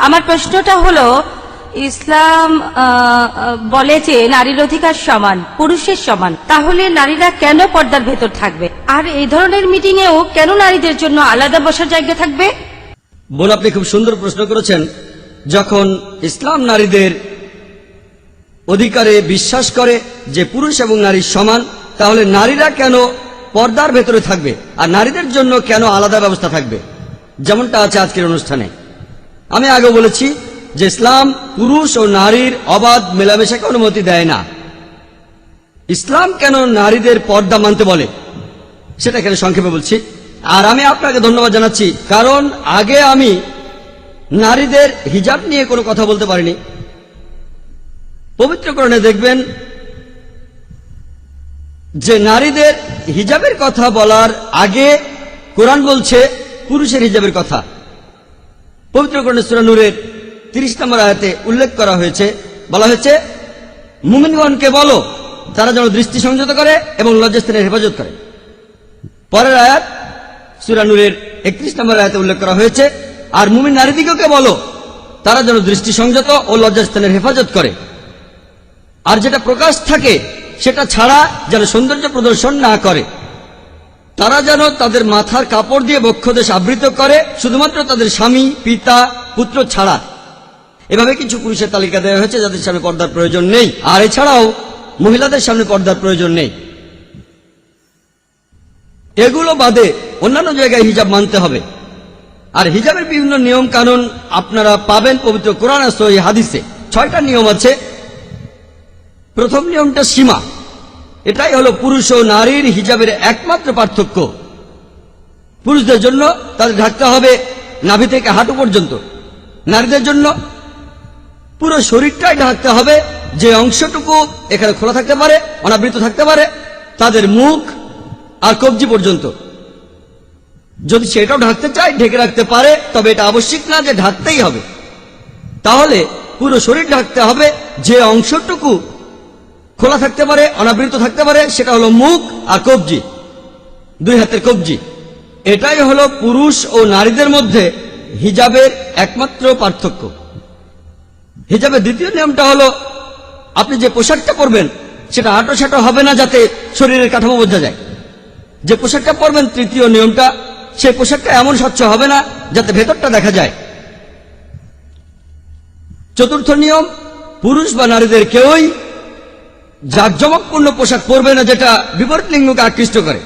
আমার প্রশ্নটা হলো, ইসলাম বলে যে নারীর অধিকার সমান, পুরুষের সমান, তাহলে নারীরা কেন পর্দার ভেতর থাকবে? আর এই ধরনের মিটিংয়েও কেন নারীদের জন্য আলাদা বসার জায়গা থাকবে? বোন, আপনি খুব সুন্দর প্রশ্ন করেছেন। যখন ইসলাম নারীদের অধিকারে বিশ্বাস করে যে পুরুষ এবং নারী সমান, তাহলে নারীরা কেন পর্দার ভেতরে থাকবে আর নারীদের জন্য কেন আলাদা ব্যবস্থা থাকবে, যেমনটা আছে আজকের অনুষ্ঠানে। আমি আগে বলেছি যে ইসলাম পুরুষ ও নারীর অবাধ মেলামেশাকে অনুমতি দেয় না। ইসলাম কেন নারীদের পর্দা মানতে বলে সেটা এখানে সংক্ষেপে বলছি। আর আমি আপনাকে ধন্যবাদ জানাচ্ছি, কারণ আগে আমি নারীদের হিজাব নিয়ে কোনো কথা বলতে পারিনি। পবিত্র কোরআনে দেখবেন যে নারীদের হিজাবের কথা বলার আগে কোরআন বলছে পুরুষের হিজাবের কথা। পবিত্র কোরআনে সূরা নূরের 30 নম্বর আয়াতে উল্লেখ করা হয়েছে, বলা হয়েছে, মুমিনগণকে বলো তারা যেন দৃষ্টি সংযত করে এবং লজ্জাস্থানের হেফাজত করে। পরের আয়াত সূরা নূরের 31 নম্বর আয়াতে উল্লেখ করা হয়েছে, আর মুমিন নারীদিগকে বলো তারা যেন দৃষ্টি সংযত ও লজ্জাস্থানের হেফাজত করে। আর যেটা প্রকাশ থাকে সেটা ছাড়া যেন সৌন্দর্য প্রদর্শন না করে। তারা যেন তাদের মাথার কাপড় দিয়ে বক্ষদেশ আবৃত করে, শুধুমাত্র তাদের স্বামী, পিতা, পুত্র ছাড়া। এভাবে কিছু পুরুষের তালিকা দেওয়া হয়েছে যাদের সামনে পর্দার প্রয়োজন নেই, আর এছাড়াও মহিলাদের সামনে পর্দার প্রয়োজন নেই। এগুলো বাদে অন্যান্য জায়গায় হিজাব মানতে হবে। আর হিজাবের বিভিন্ন নিয়ম কানুন আপনারা পাবেন পবিত্র কোরআন আর সহিহ হাদিসে। 6টা নিয়ম আছে। প্রথম নিয়মটা সীমা। এটাই হলো পুরুষ ও নারীর হিজাবের একমাত্র পার্থক্য। পুরুষদের জন্য তাদের ঢাকতে হবে নাভি থেকে হাঁটু পর্যন্ত, নারীদের জন্য পুরো শরীরটাই ঢাকতে হবে। যে অংশটুকু এখানে খোলা থাকতে পারে, অনাবৃত থাকতে পারে, তাদের মুখ আর কবজি পর্যন্ত। যদি সেটাও ঢাকতে চায় ঢেকে রাখতে পারে, তবে এটা আবশ্যিক না যে ঢাকতেই হবে। তাহলে পুরো শরীর ঢাকতে হবে। যে অংশটুকু খোলা থাকতে পারে, অনাবৃত থাকতে পারে, সেটা হলো মুখ আর কবজি, 2 হাতের কবজি। এটাই হলো পুরুষ ও নারীদের মধ্যে হিজাবের একমাত্র পার্থক্য। হিজাবের দ্বিতীয় নিয়মটা হলো আপনি যে পোশাকটা পরবেন সেটা আঁটো-সাঁটো হবে না, যাতে শরীরের কাঠামো বোঝা যায়। যে পোশাকটা পরবেন, তৃতীয় নিয়মটা, সেই পোশাকটা এমন স্বচ্ছ হবে না যাতে ভেতরটা দেখা যায়। চতুর্থ নিয়ম, পুরুষ বা নারীদের কেউই জাঁকজমকপূর্ণ পোশাক পরবে না যেটা বিপরীত লিঙ্গকে আকৃষ্ট করে।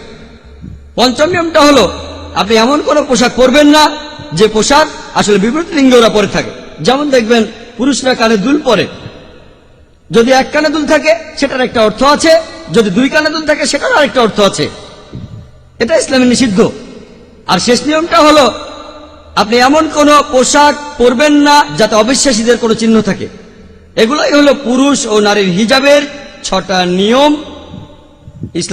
পঞ্চম নিয়মটা হলো আপনি এমন কোন পোশাক পরবেন না যে পোশাক আসলে বিপরীত লিঙ্গরা পরে থাকে। যেমন দেখবেন পুরুষরা কানে দুল পরে। যদি এক কানে দুল থাকে সেটার একটা অর্থ আছে, যদি 2 কানে দুল থাকে সেটার আরেকটা অর্থ আছে। এটা ইসলামে নিষিদ্ধ। আর শেষ নিয়মটা হলো আপনি এমন কোন পোশাক পরবেন না যাতে অবিশ্বাসীদের কোনো চিহ্ন থাকে। এগুলোই হলো পুরুষ ও নারীর হিজাবের 6টা নিয়ম ইসলাম